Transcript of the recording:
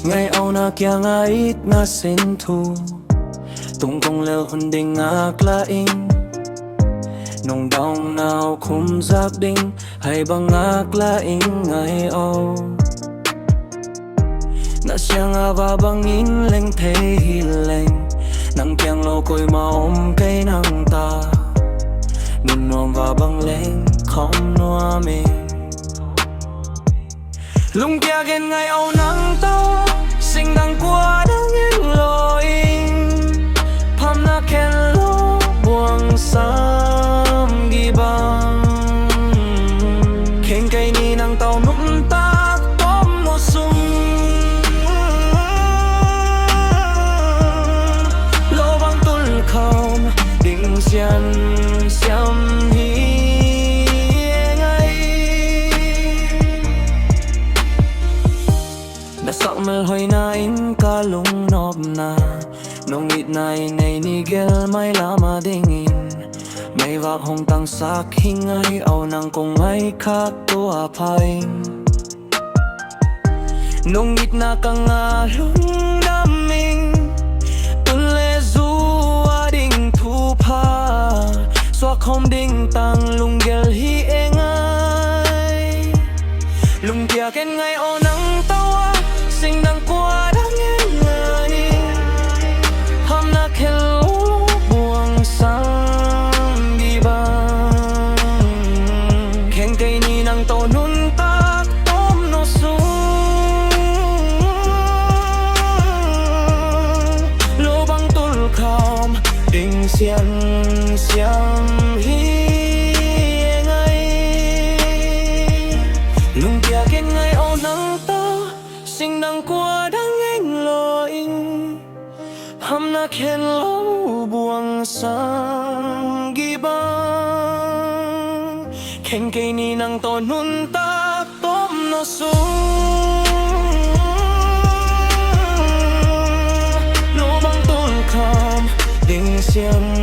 Ngay au na kia nga ít nga sen thu tung công leo hôn đình ngạc la in nông đong nào khum giáp đinh hay bằng ngạc la in ngay au na siang ava bang in leng thế hi leng nang kyang lo koi ma om cây nang ta nun nom va bang leng khom noa me lung kia gen ngay au nang tao sinh đằng qua đang yên loi pham na ken lo buông sam gi bang khen cây ni nang tao nút ta tom no sum lo bang tul khom ding xian xiam hi mel hoi na in ka lung nop na nong it nai nei ni gel mai lama ding in mai vak hong tang sak hing ai au nang kong ai khak to a phain nong it na ka nga lung nam ming tun le zu a ding thu pha swak hom ding tang lung gel hi engai lung kia ken ngai o nang tawa sinh đằng qua đã nghe người hôm na kêu buông sang đi băng khen cây ni nang to nun ta tôm no su lô băng tul khom đình xian xiang hi ngay lung kia khen ngay ô nang ta sinh đằng qua đang anh lỗi hôm na khen lâu buông sang ghi băng khen cây ni nang to nun ta tôm no su lô băng tôn khom đình xiang